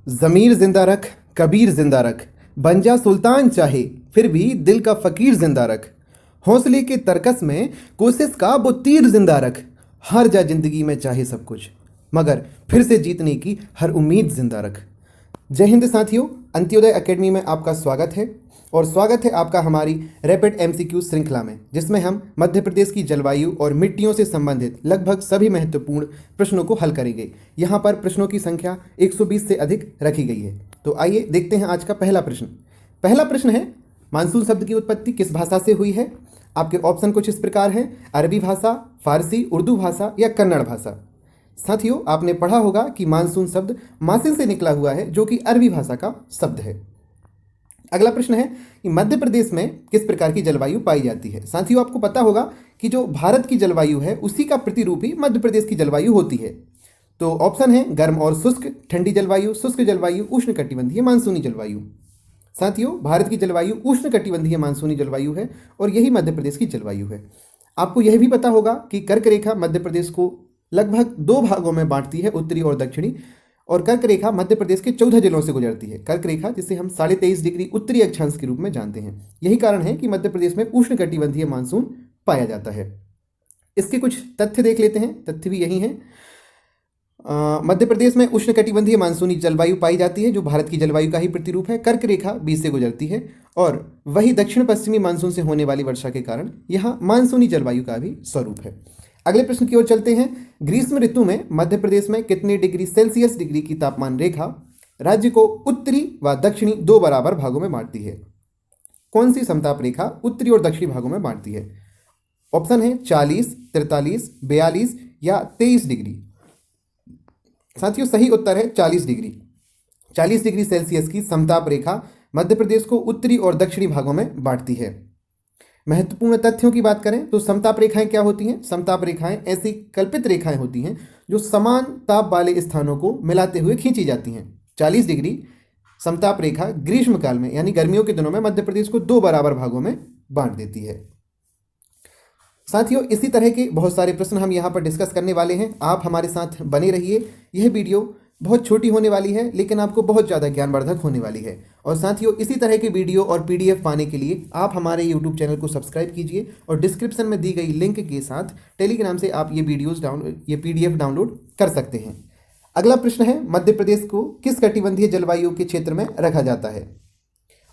ज़मीर जिंदा रख, कबीर जिंदा रख, बन जा सुल्तान चाहे फिर भी दिल का फ़कीर जिंदा रख। हौसले के तरकस में कोशिश का वो तीर जिंदा रख। हार जा जिंदगी में चाहे सब कुछ, मगर फिर से जीतने की हर उम्मीद जिंदा रख। जय हिंद साथियों, अंत्योदय एकेडमी में आपका स्वागत है और स्वागत है आपका हमारी रैपिड एमसीक्यू श्रृंखला में, जिसमें हम मध्य प्रदेश की जलवायु और मिट्टियों से संबंधित लगभग सभी महत्वपूर्ण प्रश्नों को हल करेंगे। यहाँ पर प्रश्नों की संख्या 120 से अधिक रखी गई है। तो आइए देखते हैं आज का पहला प्रश्न। पहला प्रश्न है, मानसून शब्द की उत्पत्ति किस भाषा से हुई है? आपके ऑप्शन कुछ इस प्रकार हैं: अरबी भाषा, फारसी, उर्दू भाषा या कन्नड़ भाषा। साथियों, आपने पढ़ा होगा कि मानसून शब्द मासिन से निकला हुआ है, जो कि अरबी भाषा का शब्द है। अगला प्रश्न है कि मध्य प्रदेश में किस प्रकार की जलवायु पाई जाती है? साथियों, आपको पता होगा कि जो भारत की जलवायु है उसी का प्रतिरूप ही मध्य प्रदेश की जलवायु होती है। तो ऑप्शन है गर्म और शुष्क, ठंडी जलवायु, शुष्क जलवायु, उष्णकटिबंधीय मानसूनी जलवायु। साथियों, भारत की जलवायु उष्णकटिबंधीय मानसूनी जलवायु है और यही मध्य प्रदेश की जलवायु है। आपको यह भी पता होगा कि कर्क रेखा मध्य प्रदेश को लगभग 2 भागों में बांटती है, उत्तरी और दक्षिणी। और कर्क रेखा मध्य प्रदेश के 14 जिलों से गुजरती है। कर्क रेखा जिसे हम 23.5 डिग्री उत्तरी अक्षांश के रूप में जानते हैं। यही कारण है कि मध्य प्रदेश में उष्णकटिबंधीय मानसून पाया जाता है। इसके कुछ तथ्य देख लेते हैं। तथ्य भी यही हैं। मध्य प्रदेश में उष्णकटिबंधीय मानसूनी जलवायु पाई जाती है, जो भारत की जलवायु का ही प्रतिरूप है। कर्क रेखा बीच से गुजरती है और वही दक्षिण पश्चिमी मानसून से होने वाली वर्षा के कारण यहाँ मानसूनी जलवायु का भी स्वरूप है। अगले प्रश्न की ओर चलते हैं। ग्रीष्म ऋतु में मध्य प्रदेश में कितने डिग्री सेल्सियस डिग्री की तापमान रेखा राज्य को उत्तरी व दक्षिणी 2 बराबर भागों में बांटती है? कौन सी समताप रेखा उत्तरी और दक्षिणी भागों में बांटती है? ऑप्शन है 40, 43, 42 या 23 डिग्री। साथियों, सही उत्तर है 40 डिग्री। 40 डिग्री सेल्सियस की समताप रेखा मध्य प्रदेश को उत्तरी और दक्षिणी भागों में बांटती है। महत्वपूर्ण तथ्यों की बात करें तो समताप रेखाएं क्या होती हैं? समताप रेखाएं ऐसी कल्पित रेखाएं होती हैं जो समान ताप वाले स्थानों को मिलाते हुए खींची जाती हैं। 40 डिग्री समताप रेखा ग्रीष्म काल में यानी गर्मियों के दिनों में मध्य प्रदेश को 2 बराबर भागों में बांट देती है। साथियों, इसी तरह के बहुत सारे प्रश्न हम यहाँ पर डिस्कस करने वाले हैं। आप हमारे साथ बने रहिए। यह वीडियो बहुत छोटी होने वाली है, लेकिन आपको बहुत ज़्यादा ज्ञानवर्धक होने वाली है। और साथियों, इसी तरह के वीडियो और पीडीएफ पाने के लिए आप हमारे यूट्यूब चैनल को सब्सक्राइब कीजिए और डिस्क्रिप्शन में दी गई लिंक के साथ टेलीग्राम से आप ये पीडीएफ डाउनलोड कर सकते हैं। अगला प्रश्न है, मध्य प्रदेश को किस कटिबंधीय जलवायु के क्षेत्र में रखा जाता है?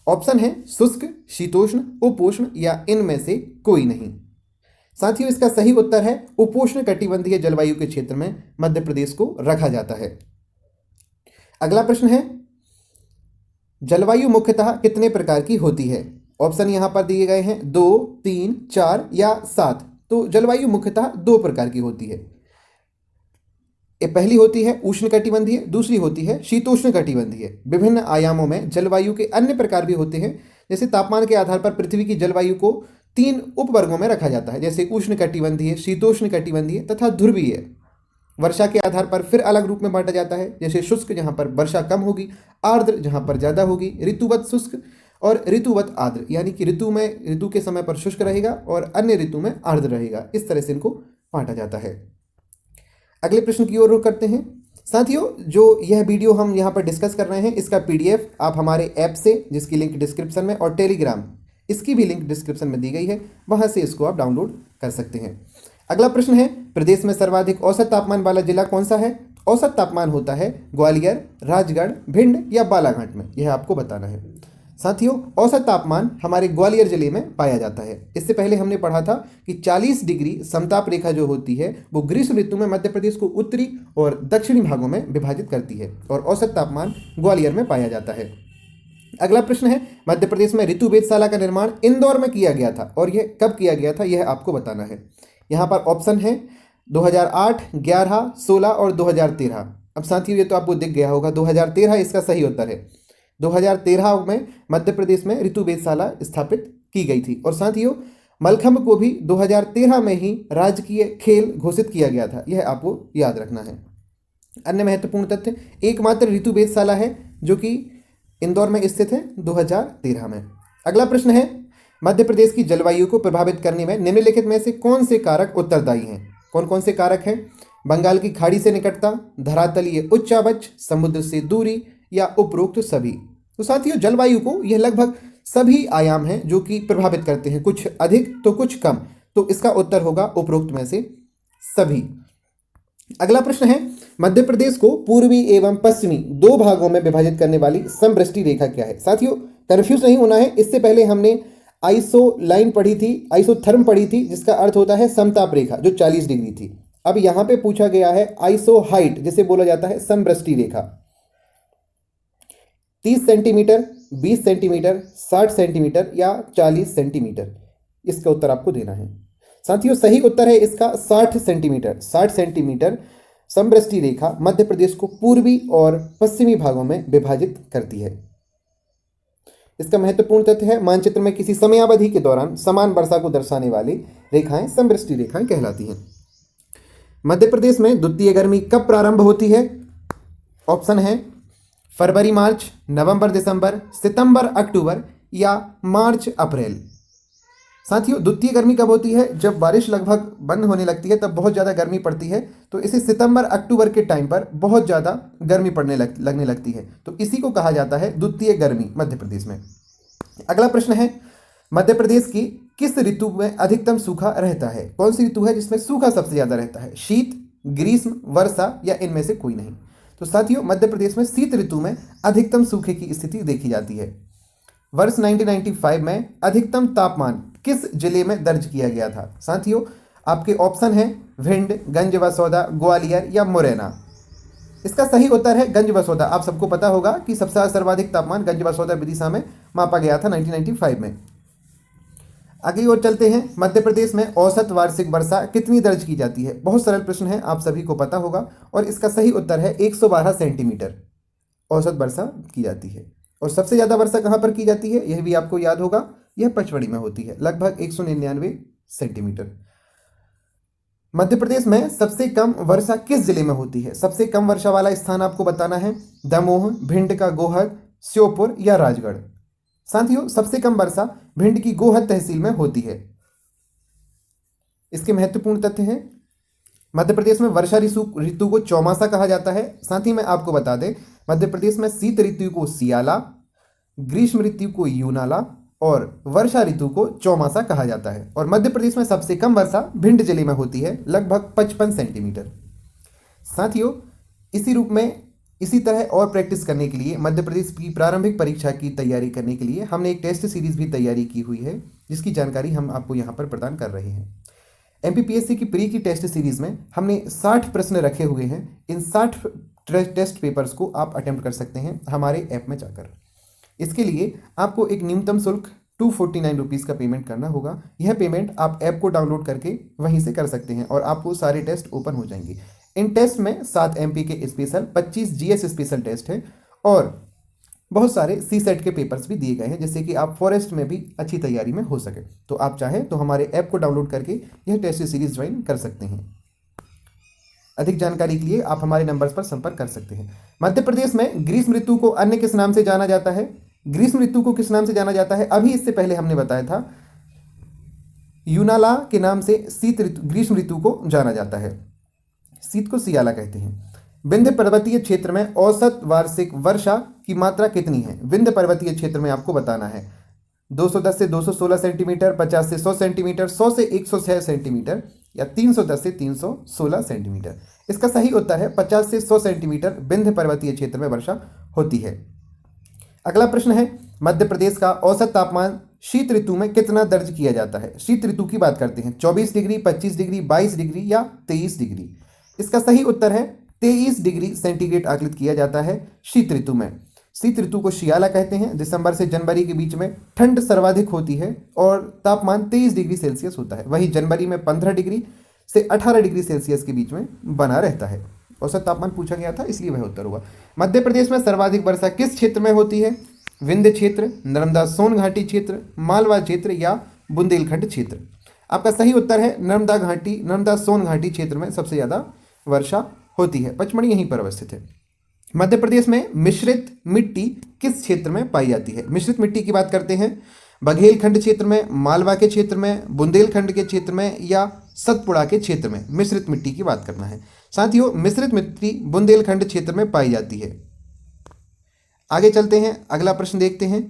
ऑप्शन है शुष्क, शीतोष्ण, उपोष्ण या इनमें से कोई नहीं। साथियों, इसका सही उत्तर है उपोष्ण कटिबंधीय जलवायु के क्षेत्र में मध्य प्रदेश को रखा जाता है। अगला प्रश्न है, जलवायु मुख्यतः कितने प्रकार की होती है? ऑप्शन यहां पर दिए गए हैं 2, 3, 4 या 7। तो जलवायु मुख्यतः 2 प्रकार की होती है। पहली होती है उष्णकटिबंधीय, दूसरी होती है शीतोष्ण कटिबंधीय। विभिन्न आयामों में जलवायु के अन्य प्रकार भी होते हैं। जैसे तापमान के आधार पर पृथ्वी की जलवायु को 3 उपवर्गों में रखा जाता है, जैसे उष्णकटिबंधीय, शीतोष्ण कटिबंधीय तथा ध्रुवीय। वर्षा के आधार पर फिर अलग रूप में बांटा जाता है, जैसे शुष्क जहां पर वर्षा कम होगी, आर्द्र जहां पर ज़्यादा होगी, ऋतुवत शुष्क और ऋतुवत आर्द्र, यानी कि ऋतु के समय पर शुष्क रहेगा और अन्य ऋतु में आर्द्र रहेगा। इस तरह से इनको बांटा जाता है। अगले प्रश्न की ओर रुख करते हैं। साथियों, जो यह वीडियो हम यहाँ पर डिस्कस कर रहे हैं, इसका पीडीएफ आप हमारे ऐप से, जिसकी लिंक डिस्क्रिप्शन में, और टेलीग्राम, इसकी भी लिंक डिस्क्रिप्शन में दी गई है, वहाँ से इसको आप डाउनलोड कर सकते हैं। अगला प्रश्न है, प्रदेश में सर्वाधिक औसत तापमान वाला जिला कौन सा है? औसत तापमान होता है ग्वालियर, राजगढ़, भिंड या बालाघाट में, यह आपको बताना है। साथियों, औसत तापमान हमारे ग्वालियर जिले में पाया जाता है। इससे पहले हमने पढ़ा था कि 40 डिग्री समताप रेखा जो होती है वो ग्रीष्म ऋतु में मध्य प्रदेश को उत्तरी और दक्षिणी भागों में विभाजित करती है और औसत तापमान ग्वालियर में पाया जाता है। अगला प्रश्न है, मध्य प्रदेश में ऋतु वेधशाला का निर्माण इंदौर में किया गया था और यह कब किया गया था, यह आपको बताना है। यहाँ पर ऑप्शन है 2008, 11, 16 और 2013। अब साथियों, ये तो आपको दिख गया होगा, 2013 इसका सही उत्तर है। 2013 में मध्य प्रदेश में ऋतु वेधशाला स्थापित की गई थी और साथियों, मलखंभ को भी 2013 में ही राजकीय खेल घोषित किया गया था, यह आपको याद रखना है। अन्य महत्वपूर्ण तथ्य, एकमात्र ऋतु वेधशाला है जो कि इंदौर में स्थित है 2013 में। अगला प्रश्न है, मध्य प्रदेश की जलवायु को प्रभावित करने में निम्नलिखित में से कौन से कारक उत्तरदायी हैं? कौन कौन से कारक हैं? बंगाल की खाड़ी से निकटता, धरातलीय उच्चावच, समुद्र से दूरी, या उपरोक्त सभी। तो साथियों, जलवायु को यह लगभग सभी आयाम हैं जो कि प्रभावित करते हैं, कुछ अधिक तो कुछ कम। तो इसका उत्तर होगा उपरोक्त में से सभी। अगला प्रश्न है, मध्य प्रदेश को पूर्वी एवं पश्चिमी दो भागों में विभाजित करने वाली समवृष्टि रेखा क्या है? साथियों, कंफ्यूज नहीं होना है। इससे पहले हमने आइसो लाइन पढ़ी थी, आइसोथर्म पढ़ी थी, जिसका अर्थ होता है समताप रेखा, जो 40 डिग्री थी। अब यहां पे पूछा गया है आइसो हाइट, जिसे बोला जाता है समवृष्टि रेखा। 30 सेंटीमीटर, 20 सेंटीमीटर, 60 सेंटीमीटर या 40 सेंटीमीटर, इसका उत्तर आपको देना है। साथियों, सही उत्तर है इसका 60 सेंटीमीटर। 60 सेंटीमीटर समवृष्टि रेखा मध्य प्रदेश को पूर्वी और पश्चिमी भागों में विभाजित करती है। इसका महत्वपूर्ण तथ्य है, मानचित्र में किसी समयावधि के दौरान समान वर्षा को दर्शाने वाली रेखाएं समवृष्टि रेखाएं कहलाती हैं। मध्य प्रदेश में द्वितीय गर्मी कब प्रारंभ होती है? ऑप्शन है फरवरी मार्च, नवंबर दिसंबर, सितंबर अक्टूबर या मार्च अप्रैल। साथियों, द्वितीय गर्मी कब होती है? जब बारिश लगभग बंद होने लगती है, तब बहुत ज़्यादा गर्मी पड़ती है, तो इसे सितंबर अक्टूबर के टाइम पर बहुत ज़्यादा गर्मी लगने लगती है, तो इसी को कहा जाता है द्वितीय गर्मी मध्य प्रदेश में। अगला प्रश्न है, मध्य प्रदेश की किस ऋतु में अधिकतम सूखा रहता है? कौन सी ऋतु है जिसमें सूखा सबसे ज़्यादा रहता है? शीत, ग्रीष्म, वर्षा या इनमें से कोई नहीं? तो साथियों, मध्य प्रदेश में शीत ऋतु में अधिकतम सूखे की स्थिति देखी जाती है। वर्ष 1995 में अधिकतम तापमान किस जिले में दर्ज किया गया था? साथियों, आपके ऑप्शन है भिंड, गंजबसौदा, ग्वालियर या मुरैना। इसका सही उत्तर है गंजबसौदा। आप सबको पता होगा कि सबसे सर्वाधिक तापमान गंजबसौदा विदिशा में मापा गया था 1995 में। आगे और चलते हैं, मध्य प्रदेश में औसत वार्षिक वर्षा कितनी दर्ज की जाती है? बहुत सरल प्रश्न है, आप सभी को पता होगा, और इसका सही उत्तर है 112 सेंटीमीटर औसत वर्षा की जाती है। और सबसे ज़्यादा वर्षा कहाँ पर की जाती है, यह भी आपको याद होगा, यह पचमढ़ी में होती है, लगभग 199 सेंटीमीटर। मध्य प्रदेश में सबसे कम वर्षा किस जिले में होती है? सबसे कम वर्षा वाला स्थान आपको बताना है, दमोह, भिंड का गोहद, श्योपुर या राजगढ़। साथियों, सबसे कम वर्षा भिंड की गोहद तहसील में होती है। इसके महत्वपूर्ण तथ्य हैं, मध्य प्रदेश में वर्षा ऋतु को चौमासा कहा जाता है। साथ ही मैं आपको बता दें, मध्य प्रदेश में शीत ऋतु को सियाला, ग्रीष्म ऋतु को यूनाला और वर्षा ऋतु को चौमासा कहा जाता है। और मध्य प्रदेश में सबसे कम वर्षा भिंड जिले में होती है, लगभग 55 सेंटीमीटर। साथियों, इसी रूप में इसी तरह और प्रैक्टिस करने के लिए मध्य प्रदेश की प्रारंभिक परीक्षा की तैयारी करने के लिए हमने एक टेस्ट सीरीज भी तैयारी की हुई है, जिसकी जानकारी हम आपको यहाँ पर प्रदान कर रहे हैं। एमपीपीएससी की प्री की टेस्ट सीरीज में हमने 60 प्रश्न रखे हुए हैं। इन 60 टेस्ट पेपर्स को आप अटेम्प्ट कर सकते हैं हमारे ऐप में जाकर। इसके लिए आपको एक न्यूनतम शुल्क 249 रुपीज़ का पेमेंट करना होगा। यह पेमेंट आप ऐप को डाउनलोड करके वहीं से कर सकते हैं और आपको सारे टेस्ट ओपन हो जाएंगे। इन टेस्ट में 7 एमपी के स्पेशल, 25 जीएस स्पेशल टेस्ट हैं और बहुत सारे सीसेट के पेपर्स भी दिए गए हैं, जिससे कि आप फॉरेस्ट में भी अच्छी तैयारी में हो सके। तो आप चाहें तो हमारे ऐप को डाउनलोड करके यह टेस्ट सीरीज ज्वाइन कर सकते हैं। अधिक जानकारी के लिए आप हमारे नंबर्स पर संपर्क कर सकते हैं। मध्य प्रदेश में ग्रीष्म ऋतु को अन्य किस नाम से जाना जाता है? ग्रीष्म ऋतु को किस नाम से जाना जाता है? अभी इससे पहले हमने बताया था, यूनाला के नाम से ग्रीष्म ऋतु को जाना जाता है। शीत को सियाला कहते हैं। विंध्य पर्वतीय क्षेत्र में औसत वार्षिक वर्षा की मात्रा कितनी है? विंध्य पर्वतीय क्षेत्र में आपको बताना है 210 से 216 सेंटीमीटर, 50 से 100 सेंटीमीटर, 100 से 106 सेंटीमीटर या 310 से 316 सेंटीमीटर। इसका सही उत्तर है 50 से 100 सेंटीमीटर विंध्य पर्वतीय क्षेत्र में वर्षा होती है। अगला प्रश्न है, मध्य प्रदेश का औसत तापमान शीत ऋतु में कितना दर्ज किया जाता है? शीत ऋतु की बात करते हैं, 24 डिग्री, 25 डिग्री, 22 डिग्री या 23 डिग्री। इसका सही उत्तर है 23 डिग्री सेंटीग्रेड आकलित किया जाता है शीत ऋतु में। शीत ऋतु को शियाला कहते हैं। दिसंबर से जनवरी के बीच में ठंड सर्वाधिक होती है और तापमान 23 डिग्री सेल्सियस होता है। वहीं जनवरी में 15 डिग्री से 18 डिग्री सेल्सियस के बीच में बना रहता है। औसत तापमान पूछा गया था, इसलिए वह उत्तर हुआ। मध्य प्रदेश में सर्वाधिक वर्षा किस क्षेत्र में होती है? विंध्य क्षेत्र, नर्मदा सोन घाटी क्षेत्र, मालवा क्षेत्र या बुंदेलखंड क्षेत्र। आपका सही उत्तर है नर्मदा घाटी, नर्मदा सोन घाटी क्षेत्र में सबसे ज़्यादा वर्षा होती है। पचमढ़ी यहीं पर अवस्थित है। मध्य प्रदेश में मिश्रित मिट्टी किस क्षेत्र में पाई जाती है? मिश्रित मिट्टी की बात करते हैं, बघेलखंड क्षेत्र में, मालवा के क्षेत्र में, बुंदेलखंड के क्षेत्र में या सतपुड़ा के क्षेत्र में मिश्रित मिट्टी की बात करना है। साथियों, मिश्रित मिट्टी बुंदेलखंड क्षेत्र में पाई जाती है। आगे चलते हैं, अगला प्रश्न देखते हैं।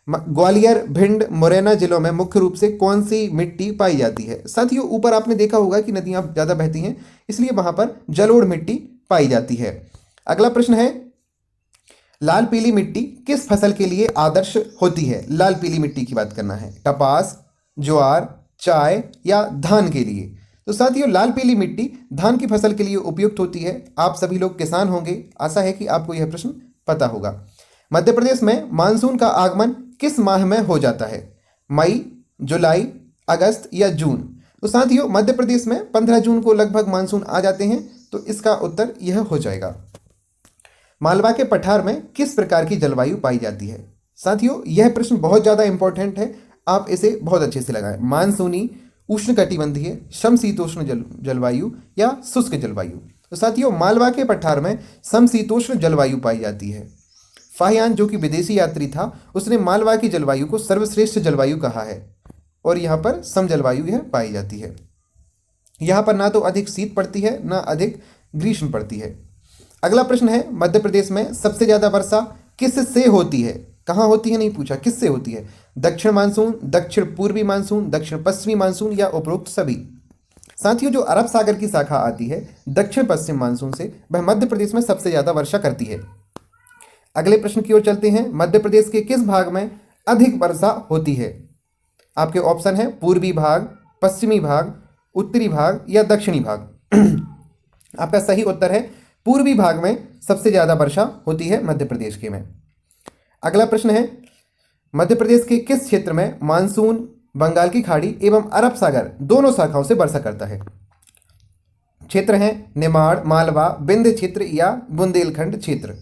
ग्वालियर, भिंड, मुरैना जिलों में मुख्य रूप से कौन सी मिट्टी पाई जाती है? साथियों, ऊपर आपने देखा होगा कि नदियां ज़्यादा बहती हैं, इसलिए वहां पर जलोढ़ मिट्टी पाई जाती है। अगला प्रश्न है, लाल पीली मिट्टी किस फसल के लिए आदर्श होती है? लाल पीली मिट्टी की बात करना है। कपास, ज्वार, चाय या धान के लिए? तो साथियों, लाल पीली मिट्टी धान की फसल के लिए उपयुक्त होती है। आप सभी लोग किसान होंगे, आशा है कि आपको यह प्रश्न पता होगा। मध्य प्रदेश में मानसून का आगमन किस माह में हो जाता है? मई, जुलाई, अगस्त या जून? तो साथियों, मध्य प्रदेश में 15 जून को लगभग मानसून आ जाते हैं, तो इसका उत्तर यह हो जाएगा। मालवा के पठार में किस प्रकार की जलवायु पाई जाती है? साथियों, यह प्रश्न बहुत ज़्यादा इंपॉर्टेंट है, आप इसे बहुत अच्छे से लगाएं। मानसूनी, उष्णकटिबंधीय, समशीतोष्ण जलवायु या शुष्क जलवायु? तो साथियों, मालवा के पठार में समशीतोष्ण जलवायु पाई जाती है। फाहियान, जो कि विदेशी यात्री था, उसने मालवा की जलवायु को सर्वश्रेष्ठ जलवायु कहा है और यहाँ पर सम जलवायु यह पाई जाती है। यहाँ पर ना तो अधिक शीत पड़ती है, ना अधिक ग्रीष्म पड़ती है। अगला प्रश्न है, मध्य प्रदेश में सबसे ज़्यादा वर्षा किससे होती है? कहाँ होती है नहीं पूछा, किससे होती है? दक्षिण मानसून, दक्षिण पूर्वी मानसून, दक्षिण पश्चिमी मानसून या उपरोक्त सभी? साथियों, जो अरब सागर की शाखा आती है दक्षिण पश्चिम मानसून से, वह मध्य प्रदेश में सबसे ज़्यादा वर्षा करती है। अगले प्रश्न की ओर चलते हैं। मध्य प्रदेश के किस भाग में अधिक वर्षा होती है? आपके ऑप्शन है पूर्वी भाग, पश्चिमी भाग, उत्तरी भाग या दक्षिणी भाग। आपका सही उत्तर है पूर्वी भाग में सबसे ज़्यादा वर्षा होती है मध्य प्रदेश के में। अगला प्रश्न है, मध्य प्रदेश के किस क्षेत्र में मानसून बंगाल की खाड़ी एवं अरब सागर दोनों शाखाओं से वर्षा करता है? क्षेत्र हैं निमाड़, मालवा, विंध्य क्षेत्र या बुंदेलखंड क्षेत्र?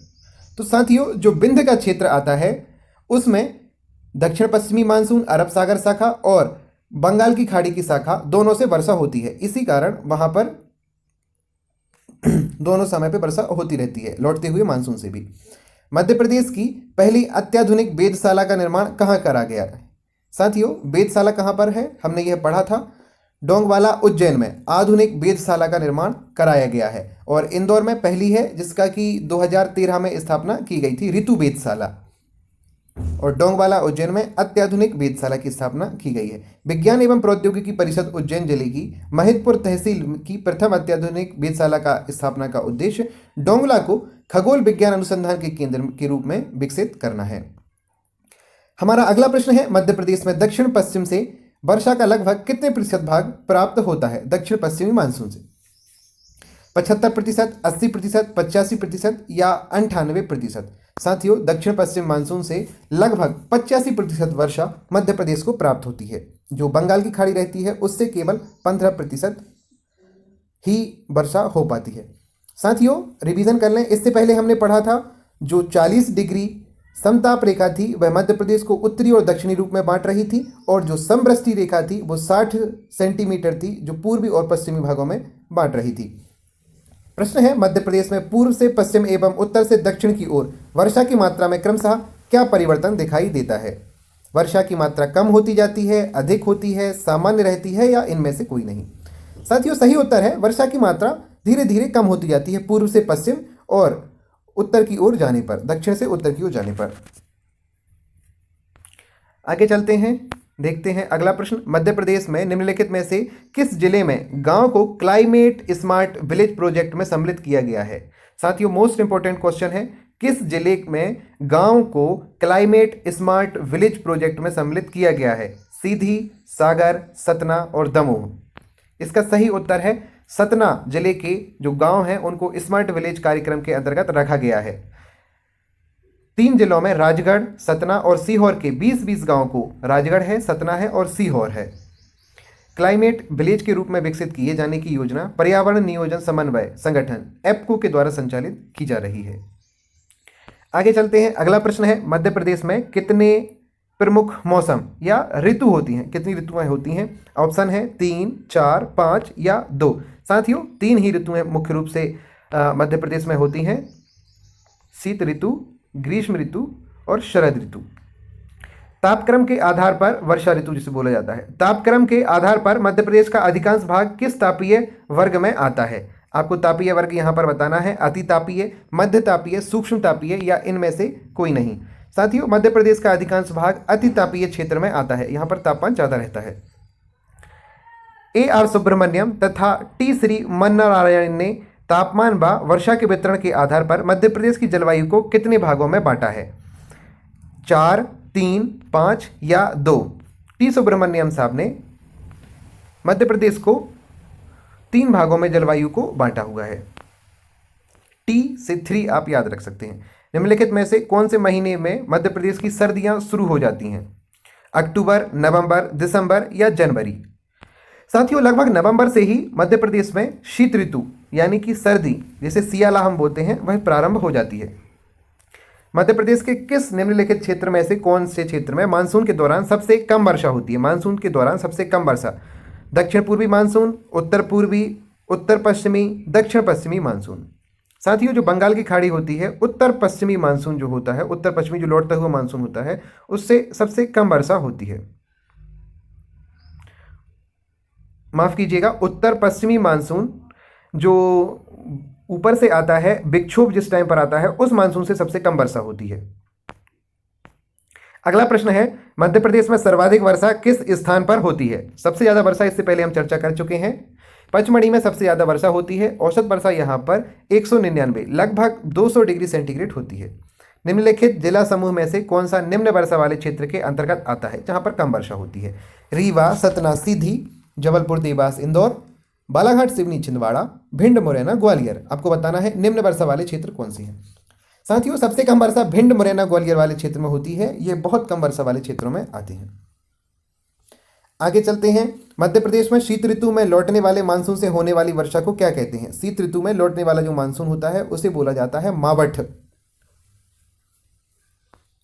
तो साथियों, जो विंध्य का क्षेत्र आता है उसमें दक्षिण पश्चिमी मानसून, अरब सागर शाखा और बंगाल की खाड़ी की शाखा दोनों से वर्षा होती है। इसी कारण वहां पर दोनों समय पे वर्षा होती रहती है, लौटते हुए मानसून से भी। मध्य प्रदेश की पहली अत्याधुनिक वेधशाला का निर्माण कहाँ करा गया है? साथियों, वेधशाला कहाँ पर है? हमने यह पढ़ा था, डोंगवाला, उज्जैन में आधुनिक वेधशाला का निर्माण कराया गया है और इंदौर में पहली है, जिसका कि 2013 में स्थापना की गई थी, ऋतु वेधशाला। और डोंगवाला, उज्जैन में अत्याधुनिक वेधशाला की स्थापना की गई है। विज्ञान एवं प्रौद्योगिकी परिषद उज्जैन जिले की महिदपुर तहसील की प्रथम अत्याधुनिक वेधशाला का स्थापना का उद्देश्य डोंगला को खगोल विज्ञान अनुसंधान के केंद्र के रूप में विकसित करना है। हमारा अगला प्रश्न है, मध्य प्रदेश में दक्षिण पश्चिम से वर्षा का लगभग कितने प्रतिशत भाग प्राप्त होता है दक्षिण पश्चिमी मानसून से? 75%, 80%, 85% या 98%? साथियों, दक्षिण पश्चिम मानसून से लगभग 85% वर्षा मध्य प्रदेश को प्राप्त होती है। जो बंगाल की खाड़ी रहती है उससे केवल 15% ही वर्षा हो पाती है। साथियों, रिवीजन कर लें, इससे पहले हमने पढ़ा था जो 40 डिग्री समताप रेखा थी वह मध्य प्रदेश को उत्तरी और दक्षिणी रूप में बांट रही थी, और जो समवृष्टि रेखा थी वो 60 सेंटीमीटर थी, जो पूर्वी और पश्चिमी भागों में बांट रही थी। प्रश्न है, मध्य प्रदेश में पूर्व से पश्चिम एवं उत्तर से दक्षिण की ओर वर्षा की मात्रा में क्रमशः क्या परिवर्तन दिखाई देता है? वर्षा की मात्रा कम होती जाती है, अधिक होती है, सामान्य रहती है या इनमें से कोई नहीं? साथियों, सही उत्तर है वर्षा की मात्रा धीरे धीरे कम होती जाती है पूर्व से पश्चिम और उत्तर की ओर जाने पर, दक्षिण से उत्तर की ओर जाने पर। आगे चलते हैं, देखते हैं अगला प्रश्न। मध्य प्रदेश में निम्नलिखित में से किस जिले में गांव को क्लाइमेट स्मार्ट विलेज प्रोजेक्ट में सम्मिलित किया गया है? साथियों, मोस्ट इंपोर्टेंट क्वेश्चन है, किस जिले में गांव को क्लाइमेट स्मार्ट विलेज प्रोजेक्ट में सम्मिलित किया गया है? सीधी, सागर, सतना और दमोह? इसका सही उत्तर है सतना जिले के जो गांव हैं उनको स्मार्ट विलेज कार्यक्रम के अंतर्गत रखा गया है। 3 जिलों में राजगढ़, सतना और सीहोर के 20-20 गांव को, राजगढ़ है, सतना है और सीहोर है, क्लाइमेट विलेज के रूप में विकसित किए जाने की योजना पर्यावरण नियोजन समन्वय संगठन एप्को के द्वारा संचालित की जा रही है। आगे चलते हैं, अगला प्रश्न है, मध्य प्रदेश में कितने प्रमुख मौसम या ऋतु होती हैं? कितनी ऋतुएं होती हैं? ऑप्शन है 3, 4, 5 या 2। साथियों, 3 ही ऋतुएं मुख्य रूप से मध्य प्रदेश में होती हैं, शीत ऋतु, ग्रीष्म ऋतु और शरद ऋतु। तापक्रम के आधार पर वर्षा ऋतु जिसे बोला जाता है। तापक्रम के आधार पर मध्य प्रदेश का अधिकांश भाग किस तापीय वर्ग में आता है? आपको तापीय वर्ग यहाँ पर बताना है, अति तापीय, मध्य तापीय, सूक्ष्म तापीय या इनमें से कोई नहीं। साथियों, मध्य प्रदेश का अधिकांश भाग अति तापीय क्षेत्र में आता है, यहाँ पर तापमान ज़्यादा रहता है। AR सुब्रमण्यम तथा T श्री मन नारायण ने तापमान व वर्षा के वितरण के आधार पर मध्य प्रदेश की जलवायु को कितने भागों में बांटा है? 4, 3, 5 या 2? T सुब्रमण्यम साहब ने मध्य प्रदेश को 3 भागों में जलवायु को बांटा हुआ है। T से 3 आप याद रख सकते हैं। निम्नलिखित में से कौन से महीने में मध्य प्रदेश की सर्दियां शुरू हो जाती हैं? अक्टूबर, नवंबर, दिसंबर या जनवरी? साथियों, लगभग नवंबर से ही मध्य प्रदेश में शीत ऋतु यानी कि सर्दी, जिसे सियाला हम बोलते हैं, वह प्रारंभ हो जाती है। मध्य प्रदेश के किस निम्नलिखित क्षेत्र में से कौन से क्षेत्र में मानसून के दौरान सबसे कम वर्षा होती है? मानसून के दौरान सबसे कम वर्षा। दक्षिण पूर्वी मानसून, उत्तर पूर्वी, उत्तर पश्चिमी, दक्षिण पश्चिमी मानसून। साथियों, जो बंगाल की खाड़ी होती है, उत्तर पश्चिमी मानसून जो होता है, उत्तर पश्चिमी जो लौटता हुआ मानसून होता है, उससे सबसे कम वर्षा होती है। माफ कीजिएगा, उत्तर पश्चिमी मानसून जो ऊपर से आता है, विक्षोभ जिस टाइम पर आता है, उस मानसून से सबसे कम वर्षा होती है। अगला प्रश्न है, मध्य प्रदेश में सर्वाधिक वर्षा किस स्थान पर होती है? सबसे ज्यादा वर्षा इससे पहले हम चर्चा कर चुके हैं, पचमढ़ी में सबसे ज्यादा वर्षा होती है। औसत वर्षा यहां पर 199 लगभग 200 डिग्री सेंटीग्रेड होती है। निम्नलिखित जिला समूह में से कौन सा निम्न वर्षा वाले क्षेत्र के अंतर्गत आता है जहां पर कम वर्षा होती है? रीवा, सतना, सीधी, जबलपुर, देवास, इंदौर, बालाघाट, सिवनी, छिंदवाड़ा, भिंड, मुरैना, ग्वालियर। आपको बताना है निम्न वर्षा वाले क्षेत्र कौन से हैं। साथियों, सबसे कम वर्षा भिंड, मुरैना, ग्वालियर वाले क्षेत्र में होती है। ये बहुत कम वर्षा वाले क्षेत्रों में आते हैं। आगे चलते हैं। मध्य प्रदेश में शीत ऋतु में लौटने वाले मानसून से होने वाली वर्षा को क्या कहते हैं? शीत ऋतु में लौटने वाला जो मानसून होता है उसे बोला जाता है मावठ।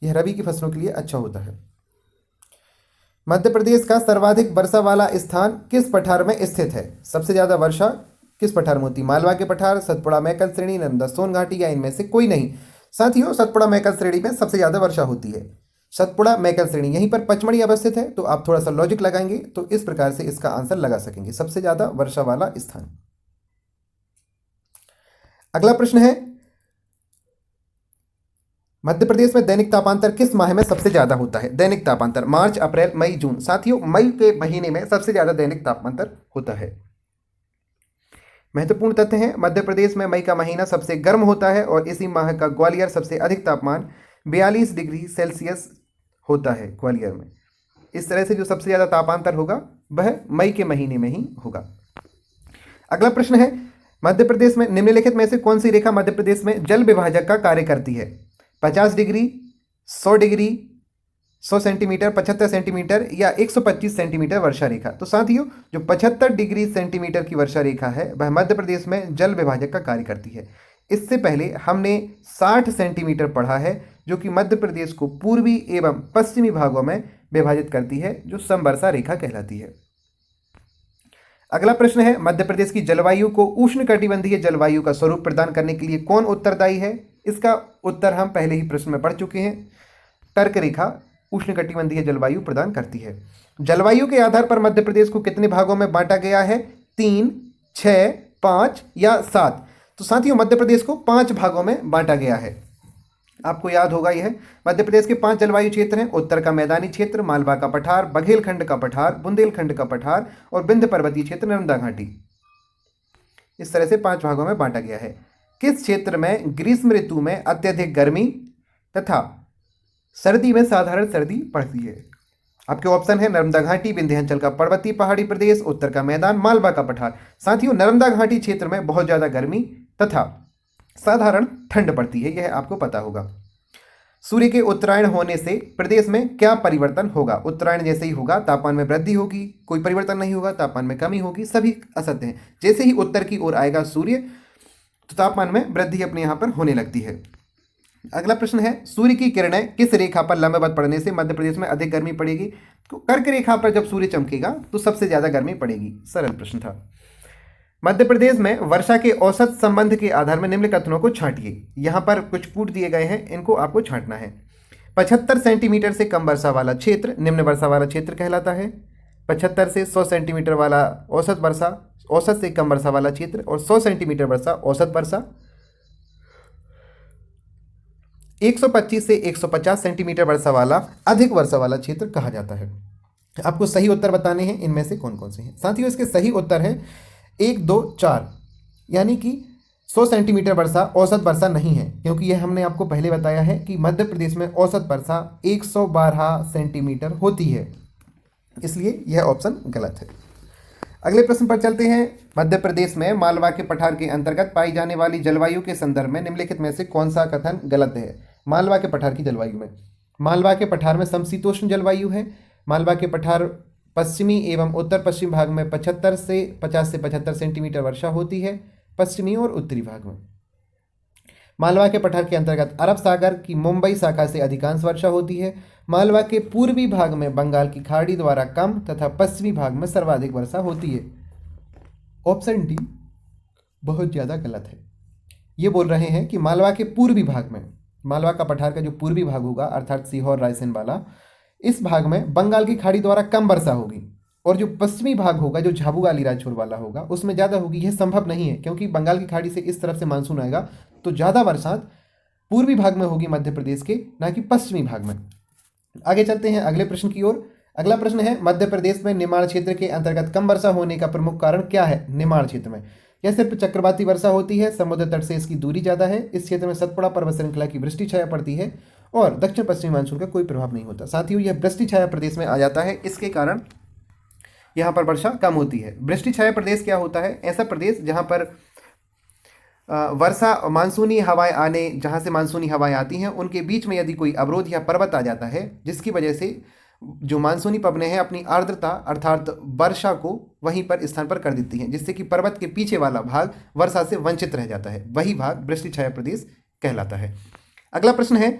यह रबी की फसलों के लिए अच्छा होता है। मध्य प्रदेश का सर्वाधिक वर्षा वाला स्थान किस पठार में स्थित है? सबसे ज्यादा वर्षा किस पठार में होती है? मालवा के पठार, सतपुड़ा, मैकल श्रेणी, नर्मदा सोन घाटी या इनमें से कोई नहीं? साथियों, सतपुड़ा मैकल श्रेणी में सबसे ज्यादा वर्षा होती है। सतपुड़ा मैकल श्रेणी, यहीं पर पचमढ़ी अवस्थित है, तो आप थोड़ा सा लॉजिक लगाएंगे तो इस प्रकार से इसका आंसर लगा सकेंगे, सबसे ज्यादा वर्षा वाला स्थान। अगला प्रश्न है, मध्य प्रदेश में दैनिक तापांतर किस माह में सबसे ज्यादा होता है? दैनिक तापांतर मार्च, अप्रैल, मई, जून। साथियों, मई के महीने में सबसे ज्यादा दैनिक तापांतर होता है। महत्वपूर्ण तथ्य है, मध्य प्रदेश में मई का महीना सबसे गर्म होता है और इसी माह का ग्वालियर सबसे अधिक तापमान 42 डिग्री सेल्सियस होता है ग्वालियर में। इस तरह से जो सबसे ज्यादा तापांतर होगा वह मई के महीने में ही होगा। अगला प्रश्न है, मध्य प्रदेश में निम्नलिखित में से कौन सी रेखा मध्य प्रदेश में जल विभाजक का कार्य करती है? 50 डिग्री, 100 डिग्री, 100 सेंटीमीटर, 75 सेंटीमीटर या 125 सेंटीमीटर वर्षा रेखा। तो साथियों, जो 75 डिग्री सेंटीमीटर की वर्षा रेखा है वह मध्य प्रदेश में जल विभाजक का कार्य करती है। इससे पहले हमने 60 सेंटीमीटर पढ़ा है जो कि मध्य प्रदेश को पूर्वी एवं पश्चिमी भागों में विभाजित करती है, जो समवर्षा रेखा कहलाती है। अगला प्रश्न है, मध्य प्रदेश की जलवायु को उष्णकटिबंधीय जलवायु का स्वरूप प्रदान करने के लिए कौन उत्तरदायी है? इसका उत्तर हम पहले ही प्रश्न में पढ़ चुके हैं। कर्क रेखा उष्णकटिबंधीय जलवायु प्रदान करती है। जलवायु के आधार पर मध्य प्रदेश को कितने भागों में बांटा गया है? 3, 6, 5 या 7? तो साथियों, मध्य प्रदेश को 5 भागों में बांटा गया है। आपको याद होगा यह मध्य प्रदेश के 5 जलवायु क्षेत्र हैं। उत्तर का मैदानी क्षेत्र, मालवा का पठार, बघेलखंड का पठार, बुंदेलखंड का पठार और विंध्य पर्वतीय क्षेत्र, नर्मदा घाटी। इस तरह से 5 भागों में बांटा गया है। किस क्षेत्र में ग्रीष्म ऋतु में अत्यधिक गर्मी तथा सर्दी में साधारण सर्दी पड़ती है? आपके ऑप्शन है नर्मदा घाटी, विंध्याचल का पर्वतीय पहाड़ी प्रदेश, उत्तर का मैदान, मालवा का पठार। साथियों, नर्मदा घाटी क्षेत्र में बहुत ज्यादा गर्मी तथा साधारण ठंड पड़ती है, यह आपको पता होगा। सूर्य के उत्तरायण होने से प्रदेश में क्या परिवर्तन होगा? उत्तरायण जैसे ही होगा तापमान में वृद्धि होगी, कोई परिवर्तन नहीं होगा, तापमान में कमी होगी, सभी असत्य हैं। जैसे ही उत्तर की ओर आएगा सूर्य तो तापमान में वृद्धि अपने यहाँ पर होने लगती है। अगला प्रश्न है, सूर्य की किरणें किस रेखा पर लंबवत पड़ने से मध्य प्रदेश में अधिक गर्मी पड़ेगी? तो कर्क रेखा पर जब सूर्य चमकेगा तो सबसे ज्यादा गर्मी पड़ेगी। सरल प्रश्न था। मध्य प्रदेश में वर्षा के औसत संबंध के आधार में निम्न कथनों को छांटिए। यहाँ पर कुछ कूट दिए गए हैं, इनको आपको छांटना है। 75 सेंटीमीटर से कम वर्षा वाला क्षेत्र निम्न वर्षा वाला क्षेत्र कहलाता है। 75 से 100 सेंटीमीटर वाला औसत वर्षा औसत से कम वर्षा वाला क्षेत्र, और 100 सेंटीमीटर वर्षा औसत वर्षा। 125 से 150 सेंटीमीटर वर्षा वाला अधिक वर्षा वाला क्षेत्र कहा जाता है। आपको सही उत्तर बताने हैं, इनमें से कौन कौन से हैं। साथियों, इसके सही उत्तर हैं 1, 2, 4, यानी कि 100 सेंटीमीटर वर्षा औसत वर्षा नहीं है, क्योंकि यह हमने आपको पहले बताया है कि मध्य प्रदेश में औसत वर्षा 112 सेंटीमीटर होती है, इसलिए यह ऑप्शन गलत है। अगले प्रश्न पर चलते हैं। मध्य प्रदेश में मालवा के पठार के अंतर्गत पाई जाने वाली जलवायु के संदर्भ में निम्नलिखित में से कौन सा कथन गलत है। मालवा के पठार की जलवायु में, मालवा के पठार में समशीतोष्ण जलवायु है। मालवा के पठार पश्चिमी एवं उत्तर पश्चिम भाग में 50 से 75 सेंटीमीटर वर्षा होती है, पश्चिमी और उत्तरी भाग में। मालवा के पठार के अंतर्गत अरब सागर की मुंबई शाखा से अधिकांश वर्षा होती है। मालवा के पूर्वी भाग में बंगाल की खाड़ी द्वारा कम तथा पश्चिमी भाग में सर्वाधिक वर्षा होती है। ऑप्शन डी बहुत ज़्यादा गलत है। ये बोल रहे हैं कि मालवा के पूर्वी भाग में, मालवा का पठार का जो पूर्वी भाग होगा अर्थात सीहोर रायसेन वाला, इस भाग में बंगाल की खाड़ी द्वारा कम वर्षा होगी, और जो पश्चिमी भाग होगा जो झाबुआ अलीराजपुर वाला होगा उसमें ज़्यादा होगी। यह संभव नहीं है, क्योंकि बंगाल की खाड़ी से इस तरफ से मानसून आएगा तो ज़्यादा बरसात पूर्वी भाग में होगी मध्य प्रदेश के, ना कि पश्चिमी भाग में। आगे चलते हैं अगले प्रश्न की ओर। अगला प्रश्न है, मध्य प्रदेश में निमाड़ क्षेत्र के अंतर्गत कम वर्षा होने का प्रमुख कारण क्या है। निमाड़ क्षेत्र में यह सिर्फ चक्रवाती वर्षा होती है, समुद्र तट से इसकी दूरी ज़्यादा है, इस क्षेत्र में सतपुड़ा पर्वत श्रृंखला की वृष्टि छाया पड़ती है, और दक्षिण पश्चिमी मानसून का कोई प्रभाव नहीं होता। साथियों, यह वृष्टि छाया प्रदेश में आ जाता है, इसके कारण यहाँ पर वर्षा कम होती है। वृष्टि छाया प्रदेश क्या होता है? ऐसा प्रदेश जहाँ पर वर्षा मानसूनी हवाएं आने, जहाँ से मानसूनी हवाएं आती हैं उनके बीच में यदि कोई अवरोध या पर्वत आ जाता है, जिसकी वजह से जो मानसूनी पवनें हैं अपनी आर्द्रता अर्थात वर्षा को वहीं पर स्थान पर कर देती हैं, जिससे कि पर्वत के पीछे वाला भाग वर्षा से वंचित रह जाता है, वही भाग वृष्टि छाया प्रदेश कहलाता है। अगला प्रश्न है,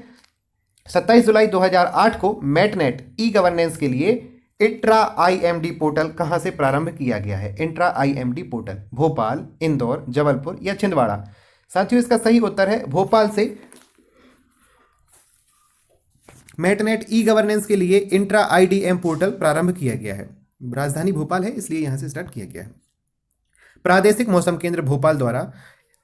27 जुलाई 2008 को मैटनेट ई गवर्नेंस के लिए इंट्रा IMD पोर्टल कहां से प्रारंभ किया गया है। Intra IMD portal Bhopal, Indore, Jabalpur या छिंदवाड़ा। साथियों, इसका सही उत्तर है भोपाल से मैटनेट ई गवर्नेंस के लिए इंट्रा IDM पोर्टल प्रारंभ किया गया है। राजधानी भोपाल है, इसलिए यहां से स्टार्ट किया गया है। प्रादेशिक मौसम केंद्र भोपाल द्वारा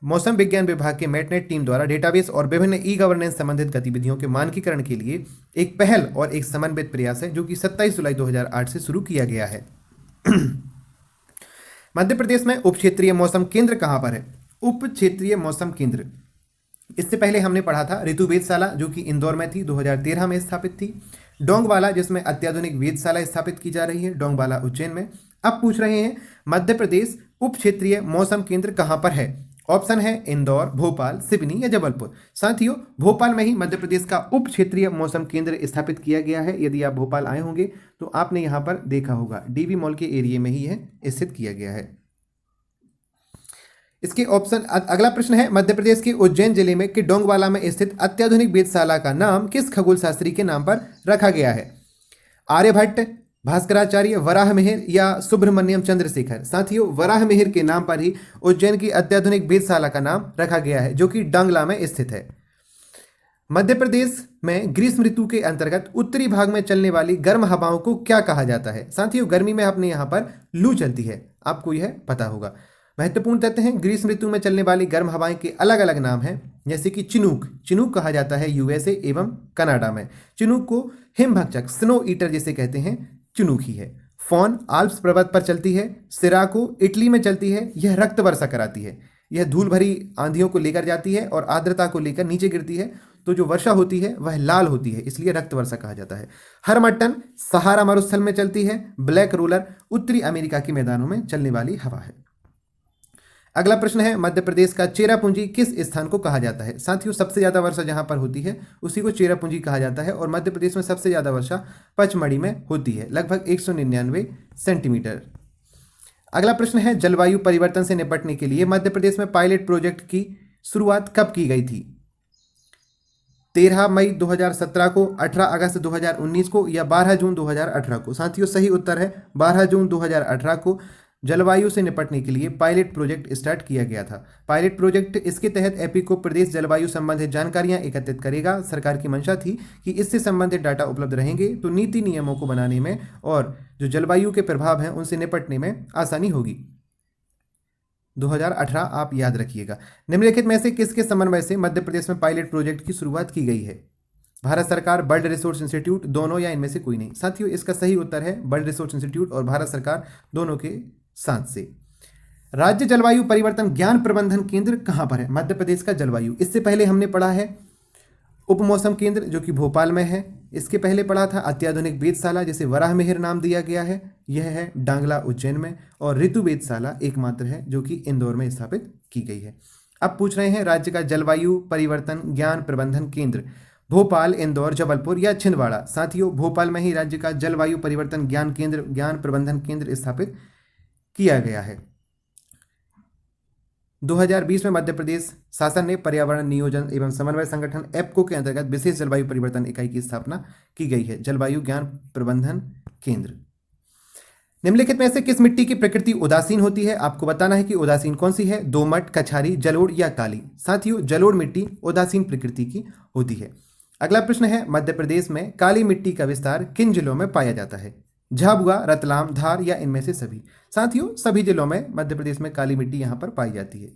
मौसम विज्ञान विभाग के मैटनेट टीम द्वारा डेटाबेस और विभिन्न ई गवर्नेंस संबंधित गतिविधियों के मानकीकरण के लिए एक पहल और एक समन्वित प्रयास है, जो कि 27 जुलाई 2008 से शुरू किया गया है। मध्य प्रदेश में उप क्षेत्रीय मौसम केंद्र कहां पर है। उप क्षेत्रीय मौसम केंद्र, इससे पहले हमने पढ़ा था ऋतु वेधशाला, जो कि इंदौर में थी, 2013 में स्थापित थी। डोंगवाला, जिसमें अत्याधुनिक वेधशाला स्थापित की जा रही है, डोंगवाला उज्जैन में। अब पूछ रहे हैं मध्य प्रदेश उप क्षेत्रीय मौसम केंद्र कहां पर है। ऑप्शन है इंदौर, भोपाल, सिवनी या जबलपुर। साथियों, भोपाल में ही मध्य प्रदेश का उप क्षेत्रीय मौसम केंद्र स्थापित किया गया है। यदि आप भोपाल आए होंगे तो आपने यहां पर देखा होगा, DV मॉल के एरिया में ही है स्थित किया गया है। इसके ऑप्शन, अगला प्रश्न है, मध्य प्रदेश के उज्जैन जिले में के डोंगवाला में स्थित अत्याधुनिक वेधशाला का नाम किस खगोल शास्त्री के नाम पर रखा गया है। आर्यभट्ट, भास्कराचार्य, वराह मिहिर या सुब्रमण्यम चंद्रशेखर। साथियों, वराह मिहिर के नाम पर ही उज्जैन की अत्याधुनिक वेधशाला का नाम रखा गया है, जो कि डंगला में स्थित है। मध्य प्रदेश में ग्रीष्म ऋतु के अंतर्गत उत्तरी भाग में चलने वाली गर्म हवाओं को क्या कहा जाता है। साथियों, गर्मी में अपने यहाँ पर लू चलती है, आपको यह पता होगा। महत्वपूर्ण तथ्य हैं, ग्रीष्म ऋतु में चलने वाली गर्म हवाएं के अलग अलग नाम हैं, जैसे कि चिनूक, चिनूक कहा जाता है USA एवं कनाडा में। चिनूक को हिमभक्षक, स्नो ईटर जिसे कहते हैं, चिनूक ही है। फॉन आल्प्स पर्वत पर चलती है। सिराको इटली में चलती है, यह रक्त वर्षा कराती है। यह धूल भरी आंधियों को लेकर जाती है और आर्द्रता को लेकर नीचे गिरती है, तो जो वर्षा होती है वह लाल होती है, इसलिए रक्त वर्षा कहा जाता है। हरमट्टन सहारा मरुस्थल में चलती है। ब्लैक रोलर उत्तरी अमेरिका के मैदानों में चलने वाली हवा है। अगला प्रश्न है, मध्य प्रदेश का चेरापूंजी किस स्थान को कहा जाता है। साथियों, सबसे ज़्यादा वर्षा जहां पर होती है उसी को चेरापूंजी कहा जाता है, और मध्य प्रदेश में सबसे ज़्यादा वर्षा पचमढ़ी में होती है, लगभग 199 सेंटीमीटर। अगला प्रश्न है, जलवायु परिवर्तन से निपटने के लिए मध्य प्रदेश में पायलट प्रोजेक्ट की शुरुआत कब की गई थी। 13 मई 2017 को, 18 अगस्त 2019 को या 12 जून 2018 को। साथियों, सही उत्तर है 12 जून 2018 को जलवायु से निपटने के लिए पायलट प्रोजेक्ट स्टार्ट किया गया था। पायलट प्रोजेक्ट, इसके तहत एपी को प्रदेश जलवायु संबंधित जानकारियां एकत्रित करेगा। सरकार की मंशा थी कि इससे संबंधित डाटा उपलब्ध रहेंगे तो नीति नियमों को बनाने में और जो जलवायु के प्रभाव हैं उनसे निपटने में आसानी होगी। 2018 आप याद रखिएगा। निम्नलिखित में से किसके समन्वय से मध्य प्रदेश में पायलट प्रोजेक्ट की शुरुआत की गई है? भारत सरकार, बर्ड रिसोर्स इंस्टीट्यूट, दोनों या इनमें से कोई नहीं? साथियों, इसका सही उत्तर है बर्ड रिसोर्स इंस्टीट्यूट और भारत सरकार दोनों के साथ से। राज्य जलवायु परिवर्तन ज्ञान प्रबंधन केंद्र कहां पर है? मध्य प्रदेश का जलवायु। इससे पहले हमने पढ़ा है उप मौसम केंद्र जो कि भोपाल में है। इसके पहले पढ़ा था अत्याधुनिक वेधशाला जिसे वराहमिहिर नाम दिया गया है, यह है डांगला उज्जैन में। और ऋतु वेधशाला एकमात्र है जो कि इंदौर में स्थापित की गई है। अब पूछ रहे हैं राज्य का जलवायु परिवर्तन ज्ञान प्रबंधन केंद्र भोपाल, इंदौर, जबलपुर या छिंदवाड़ा? साथियों, भोपाल में ही राज्य का जलवायु परिवर्तन ज्ञान प्रबंधन केंद्र स्थापित किया गया है। 2020 में मध्य प्रदेश शासन ने पर्यावरण नियोजन एवं समन्वय संगठन एप्को के अंतर्गत विशेष जलवायु परिवर्तन इकाई की स्थापना की गई है, जलवायु ज्ञान प्रबंधन केंद्र। निम्नलिखित में से किस मिट्टी की प्रकृति उदासीन होती है? आपको बताना है कि उदासीन कौन सी है, दोमट, कछारी, जलोढ़ या काली? साथियों, जलोढ़ मिट्टी उदासीन प्रकृति की होती है। अगला प्रश्न है, मध्य प्रदेश में काली मिट्टी का विस्तार किन जिलों में पाया जाता है? झाबुआ, रतलाम, धार या इनमें से सभी? साथियों, सभी जिलों में मध्य प्रदेश में काली मिट्टी यहाँ पर पाई जाती है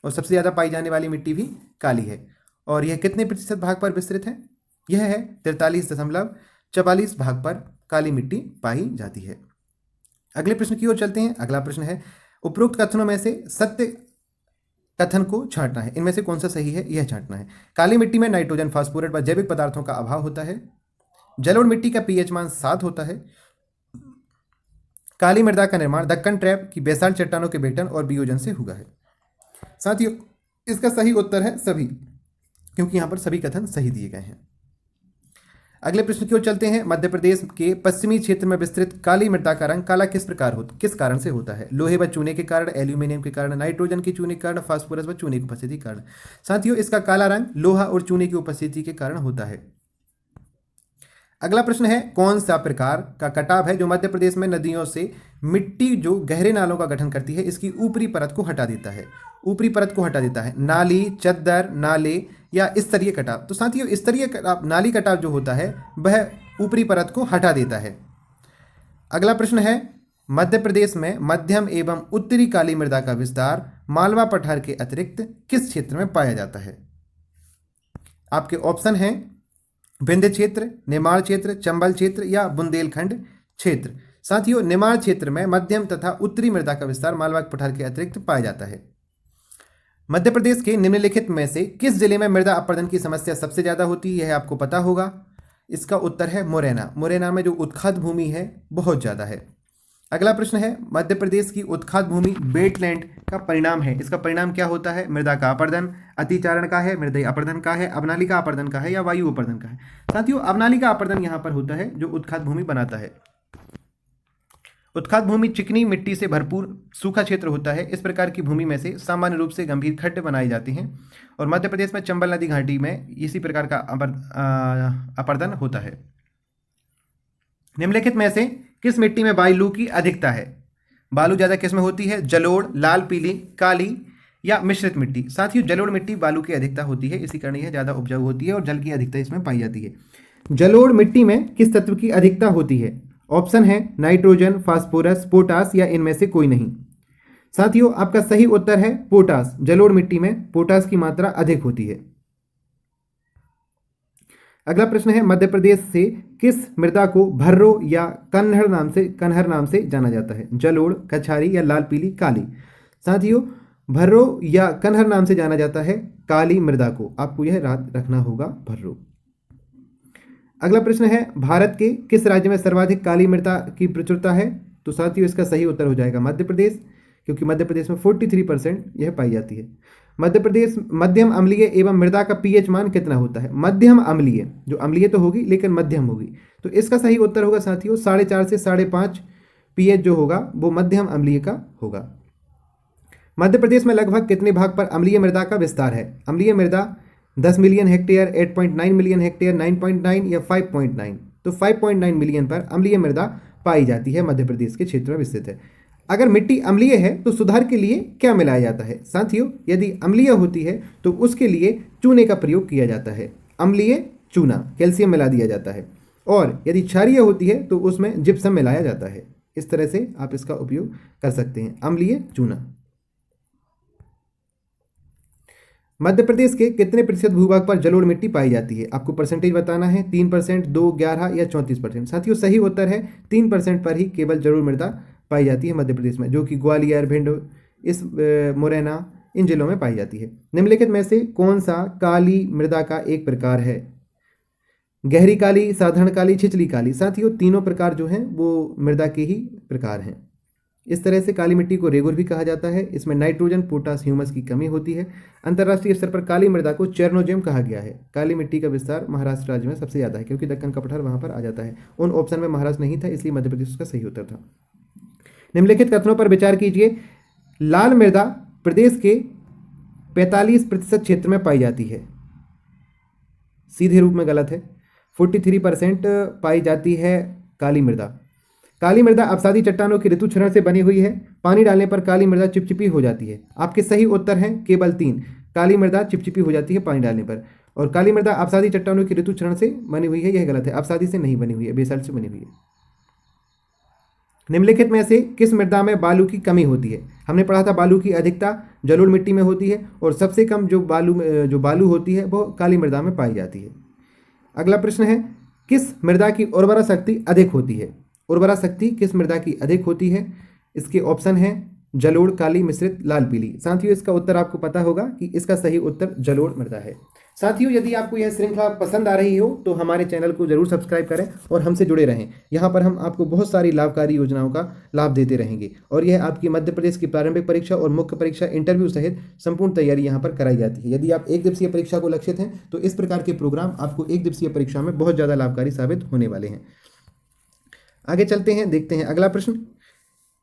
और सबसे ज़्यादा पाई जाने वाली मिट्टी भी काली है। और यह कितने प्रतिशत भाग पर विस्तृत है? यह है 43.44 भाग पर काली मिट्टी पाई जाती है। अगले प्रश्न की ओर चलते हैं। अगला प्रश्न है, उपरोक्त कथनों में से सत्य कथन को छांटना है। इनमें से कौन सा सही है, यह छांटना है। काली मिट्टी में नाइट्रोजन, फास्फोरस व जैविक पदार्थों का अभाव होता है। जलोढ़ मिट्टी का पीएच मान 7 होता है। काली मृदा का निर्माण दक्कन ट्रैप की बेसाल्ट चट्टानों के बेटन और वियोजन से हुआ है। साथियों, इसका सही उत्तर है सभी, क्योंकि यहां पर सभी कथन सही दिए गए हैं। अगले प्रश्न की ओर चलते हैं। मध्य प्रदेश के पश्चिमी क्षेत्र में विस्तृत काली मृदा का रंग काला किस कारण से होता है? लोहे व चूने के कारण, एल्यूमिनियम के कारण, नाइट्रोजन के चूने के कारण, फास्फोरस व चूने की उपस्थिति के कारण? साथियों, इसका काला रंग लोहा और चूने की उपस्थिति के कारण होता है। अगला प्रश्न है, कौन सा प्रकार का कटाव है जो मध्य प्रदेश में नदियों से मिट्टी जो गहरे नालों का गठन करती है इसकी ऊपरी परत को हटा देता है? ऊपरी परत को हटा देता है। नाली, चद्दर, नाले या स्तरीय कटाव? तो साथियों, स्तरीय कटाव, नाली कटाव जो होता है वह ऊपरी परत को हटा देता है। अगला प्रश्न है, मध्य प्रदेश में मध्यम एवं उत्तरी काली मृदा का विस्तार मालवा पठार के अतिरिक्त किस क्षेत्र में पाया जाता है? आपके ऑप्शन हैं विंध्य क्षेत्र, निमाड़ क्षेत्र, चंबल क्षेत्र या बुंदेलखंड क्षेत्र। साथियों, निमाड़ क्षेत्र में मध्यम तथा उत्तरी मृदा का विस्तार मालवा पठार के अतिरिक्त पाया जाता है। मध्य प्रदेश के निम्नलिखित में से किस जिले में मृदा अपरदन की समस्या सबसे ज्यादा होती है? यह आपको पता होगा। इसका उत्तर है मुरैना। मुरैना में जो उत्खाद भूमि है बहुत ज्यादा है। अगला प्रश्न है, मध्य प्रदेश की उत्खाद भूमि वेटलैंड का परिणाम है। इसका परिणाम क्या होता है? मृदा का अपरदन, अतिचारण का है, मृदीय अपरदन का है, अवनाली का अपरदन का है या वायु अपरदन का है? साथियों, अवनाली का अपरदन यहां पर होता है जो उत्खाद भूमि बनाता है। उत्खाद भूमि चिकनी मिट्टी से भरपूर सूखा क्षेत्र होता है। इस प्रकार की भूमि में से सामान्य रूप से गंभीर खड्ड बनाए जाते हैं और मध्य प्रदेश में चंबल नदी घाटी में इसी प्रकार का अपरदन होता है। निम्नलिखित में से किस मिट्टी में बालू की अधिकता है? बालू ज्यादा किस में होती है? जलोढ़, लाल पीली, काली या मिश्रित मिट्टी? साथियों, जलोढ़ मिट्टी बालू की अधिकता होती है, इसी कारण यह ज्यादा उपजाऊ होती है और जल की अधिकता इसमें पाई जाती है। जलोढ़ मिट्टी में किस तत्व की अधिकता होती है? ऑप्शन है नाइट्रोजन, फास्फोरस, पोटास या इनमें से कोई नहीं। साथियों, आपका सही उत्तर है पोटास। जलोढ़ मिट्टी में पोटास की मात्रा अधिक होती है। अगला प्रश्न है, मध्य प्रदेश से किस मृदा को भर्रो या कन्हर नाम से जाना जाता है? जलोढ़, कछारी या लाल पीली, काली? साथियों, भर्रो या कन्हर नाम से जाना जाता है काली मृदा को। आपको यह याद रखना होगा, भर्रो। अगला प्रश्न है, भारत के किस राज्य में सर्वाधिक काली मृदा की प्रचुरता है? तो साथियों, इसका सही उत्तर हो जाएगा मध्य प्रदेश, क्योंकि मध्य प्रदेश में 43% यह पाई जाती है। मध्य प्रदेश मध्यम अम्लीय एवं मृदा का पीएच मान कितना होता है? मध्यम अम्लीय, जो अम्लीय तो होगी लेकिन मध्यम होगी, तो इसका सही उत्तर होगा साथियों 4.5 से 5.5 पीएच जो होगा वो मध्यम अम्लीय का होगा। मध्य प्रदेश में लगभग कितने भाग पर अम्लीय मृदा का विस्तार है? अम्लीय मृदा 10 मिलियन हेक्टेयर, 8.9 मिलियन हेक्टेयर, 9.9 या 5.9? तो 5.9 मिलियन पर अम्लीय मृदा पाई जाती है, मध्य प्रदेश के क्षेत्र में विस्तृत है। अगर मिट्टी अम्लीय है तो सुधार के लिए क्या मिलाया जाता है? साथियों, यदि अम्लीय होती है तो उसके लिए चूने का प्रयोग किया जाता है। अम्लीय चूना, कैल्शियम मिला दिया जाता है। और यदि क्षारीय होती है तो उसमें जिप्सम मिलाया जाता है। इस तरह से आप इसका उपयोग कर सकते हैं, अम्लीय चूना। मध्य प्रदेश के कितने प्रतिशत भूभाग पर जलोढ़ मिट्टी पाई जाती है? आपको परसेंटेज बताना है। 3%, 2, 11 या 34%। साथियों सही उत्तर है 3% पर ही केवल जलोढ़ मृदा पाई जाती है मध्य प्रदेश में, जो कि ग्वालियर, भिंड, इस मुरैना, इन जिलों में पाई जाती है। निम्नलिखित में से कौन सा काली मृदा का एक प्रकार है? गहरी काली, साधारण काली, छिछली काली। साथियों तीनों प्रकार जो हैं वो मृदा के ही प्रकार हैं। इस तरह से काली मिट्टी को रेगुर भी कहा जाता है। इसमें नाइट्रोजन, पोटास, ह्यूमस की कमी होती है। अंतर्राष्ट्रीय स्तर पर काली मृदा को चेरनोजेम कहा गया है। काली मिट्टी का विस्तार महाराष्ट्र राज्य में सबसे ज़्यादा है, क्योंकि दक्कन का पठार वहाँ पर आ जाता है। उन ऑप्शन में महाराष्ट्र नहीं था, इसलिए मध्य प्रदेश उसका सही उत्तर था। निम्नलिखित कथनों पर विचार कीजिए। लाल मृदा प्रदेश के 45% क्षेत्र में पाई जाती है। सीधे रूप में गलत है। 43% पाई जाती है काली मृदा। काली मृदा अपसादी चट्टानों की ऋतु क्षरण से बनी हुई है। पानी डालने पर काली मृदा चिपचिपी हो जाती है। आपके सही उत्तर हैं केवल 3। काली मृदा चिपचिपी हो जाती है पानी डालने पर, और काली मृदा अपसादी चट्टानों की ऋतु क्षरण से बनी हुई है, यह गलत है। अपसादी से नहीं बनी हुई है, बेसाल्ट से बनी हुई है। निम्नलिखित में से किस मृदा में बालू की कमी होती है? हमने पढ़ा था बालू की अधिकता जलोढ़ मिट्टी में होती है, और सबसे कम जो बालू होती है वो काली मृदा में पाई जाती है। अगला प्रश्न है, किस मृदा की उर्वरा शक्ति अधिक होती है? उर्वरा शक्ति किस मृदा की अधिक होती है? इसके ऑप्शन हैं जलोढ़, काली, मिश्रित, लाल, पीली। साथियों इसका उत्तर आपको पता होगा कि इसका सही उत्तर जलोढ़ मृदा है। साथियों यदि आपको यह श्रृंखला पसंद आ रही हो तो हमारे चैनल को जरूर सब्सक्राइब करें और हमसे जुड़े रहें। यहाँ पर हम आपको बहुत सारी लाभकारी योजनाओं का लाभ देते रहेंगे, और यह आपकी मध्य प्रदेश की प्रारंभिक परीक्षा और मुख्य परीक्षा, इंटरव्यू सहित संपूर्ण तैयारी यहाँ पर कराई जाती है। यदि आप एक दिवसीय परीक्षा को लक्षित हैं तो इस प्रकार के प्रोग्राम आपको एक दिवसीय परीक्षा में बहुत ज़्यादा लाभकारी साबित होने वाले हैं। आगे चलते हैं, देखते हैं अगला प्रश्न।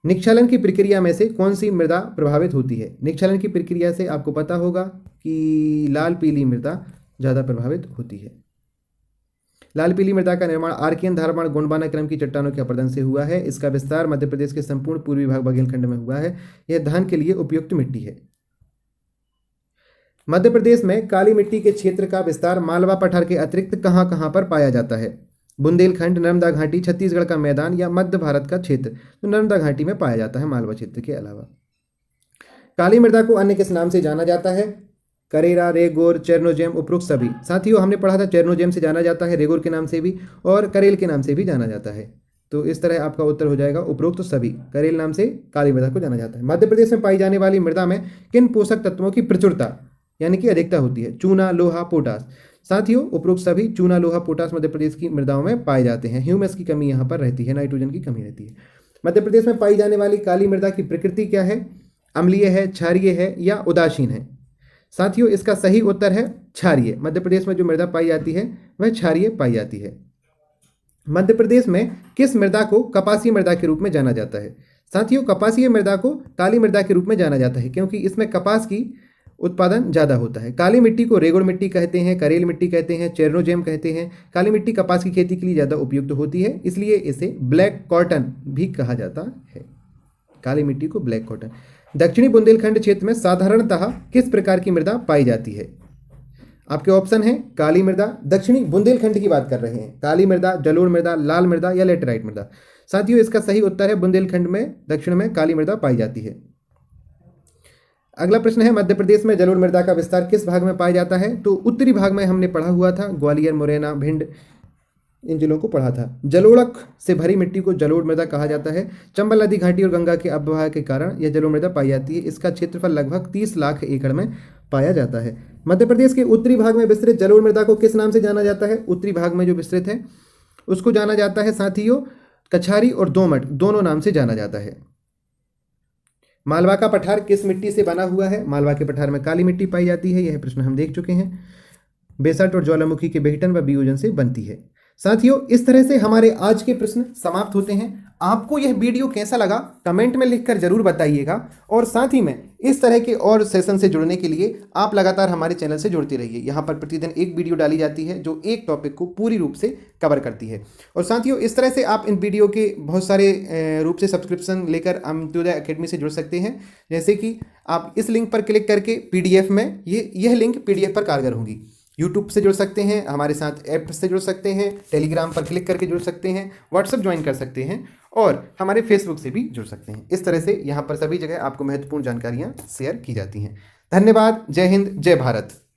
निक्षालन की प्रक्रिया में से कौन सी मृदा प्रभावित होती है? निक्षालन की प्रक्रिया से आपको पता होगा कि लाल पीली मृदा ज़्यादा प्रभावित होती है। लाल पीली मृदा का निर्माण आर्कियन, धारवाड़, गोंडवाना क्रम की चट्टानों के अपरदन से हुआ है। इसका विस्तार मध्य प्रदेश के संपूर्ण पूर्वी भाग बघेलखंड में हुआ है। यह धान के लिए उपयुक्त मिट्टी है। मध्य प्रदेश में काली मिट्टी के क्षेत्र का विस्तार मालवा पठार के अतिरिक्त कहाँ कहाँ पर पाया जाता है? बुंदेलखंड, नर्मदा घाटी, छत्तीसगढ़ का मैदान या मध्य भारत का क्षेत्र? तो नर्मदा घाटी में पाया जाता है, मालवा क्षेत्र के अलावा। काली मृदा को अन्य किस नाम से जाना जाता है? करेरा, रेगोर, चेरनोजेम, उपरोक्त सभी। साथियों हमने पढ़ा था चेरनोजेम से जाना जाता है, रेगोर के नाम से भी और करेल के नाम से भी जाना जाता है। तो इस तरह आपका उत्तर हो जाएगा उपरोक्त सभी। करेल नाम से काली मृदा को जाना जाता है। मध्य प्रदेश में पाई जाने वाली मृदा में किन पोषक तत्वों की प्रचुरता यानी कि अधिकता होती है? चूना, लोहा, पोटास। साथियों उपरोक्त सभी चूना, लोहा, पोटास मध्य प्रदेश की मृदाओं में पाए जाते हैं। ह्यूमस की कमी यहाँ पर रहती है, नाइट्रोजन की कमी रहती है। मध्य प्रदेश में पाई जाने वाली काली मृदा की प्रकृति क्या है? अम्लीय है, क्षारीय है या उदासीन है? साथियों इसका सही उत्तर है क्षारीय। मध्य प्रदेश में जो मृदा पाई जाती है वह क्षारीय पाई जाती है। मध्य प्रदेश में किस मृदा को कपासीय मृदा के रूप में जाना जाता है? साथियों कपासीय मृदा को काली मृदा के रूप में जाना जाता है, क्योंकि इसमें कपास की उत्पादन ज़्यादा होता है। काली मिट्टी को रेगुड़ मिट्टी कहते हैं, करेल मिट्टी कहते हैं, चेरनोजेम कहते हैं। काली मिट्टी कपास की खेती के लिए ज़्यादा उपयुक्त होती है, इसलिए इसे ब्लैक कॉटन भी कहा जाता है। काली मिट्टी को ब्लैक कॉटन। दक्षिणी बुंदेलखंड क्षेत्र में साधारणतः किस प्रकार की मृदा पाई जाती है? आपके ऑप्शन है काली मृदा, दक्षिणी बुंदेलखंड की बात कर रहे हैं, काली मृदा, जलोढ़ मृदा, लाल मृदा या लेटेराइट मृदा। साथियों इसका सही उत्तर है बुंदेलखंड में, दक्षिण में काली मृदा पाई जाती है। अगला प्रश्न है, मध्य प्रदेश में जलोढ़ मृदा का विस्तार किस भाग में पाया जाता है? तो उत्तरी भाग में हमने पढ़ा हुआ था, ग्वालियर, मुरैना, भिंड, इन जिलों को पढ़ा था। जलोढ़क से भरी मिट्टी को जलोढ़ मृदा कहा जाता है। चंबल नदी घाटी और गंगा के अववाह के कारण यह जलोढ़ मृदा पाई जाती है। इसका क्षेत्रफल लगभग 30 लाख एकड़ में पाया जाता है। मध्य प्रदेश के उत्तरी भाग में विस्तृत जलोढ़ मृदा को किस नाम से जाना जाता है? उत्तरी भाग में जो विस्तृत है उसको जाना जाता है साथियों कछारी और दोमट, दोनों नाम से जाना जाता है। मालवा का पठार किस मिट्टी से बना हुआ है? मालवा के पठार में काली मिट्टी पाई जाती है, यह प्रश्न हम देख चुके हैं। बेसाल्ट और ज्वालामुखी के बेहटन व वियोजन से बनती है। साथियों इस तरह से हमारे आज के प्रश्न समाप्त होते हैं। आपको यह वीडियो कैसा लगा कमेंट में लिखकर जरूर बताइएगा, और साथ ही में इस तरह के और सेशन से जुड़ने के लिए आप लगातार हमारे चैनल से जुड़ते रहिए। यहाँ पर प्रतिदिन एक वीडियो डाली जाती है जो एक टॉपिक को पूरी रूप से कवर करती है। और साथियों इस तरह से आप इन वीडियो के बहुत सारे रूप से सब्सक्रिप्शन लेकर अंत्योदय एकेडमी से जुड़ सकते हैं। जैसे कि आप इस लिंक पर क्लिक करके PDF में यह लिंक PDF पर कारगर होंगी। यूट्यूब से जुड़ सकते हैं, हमारे साथ ऐप से जुड़ सकते हैं, टेलीग्राम पर क्लिक करके जुड़ सकते हैं, व्हाट्सएप ज्वाइन कर सकते हैं और हमारे फेसबुक से भी जुड़ सकते हैं। इस तरह से यहाँ पर सभी जगह आपको महत्वपूर्ण जानकारियाँ शेयर की जाती हैं। धन्यवाद। जय हिंद, जय भारत।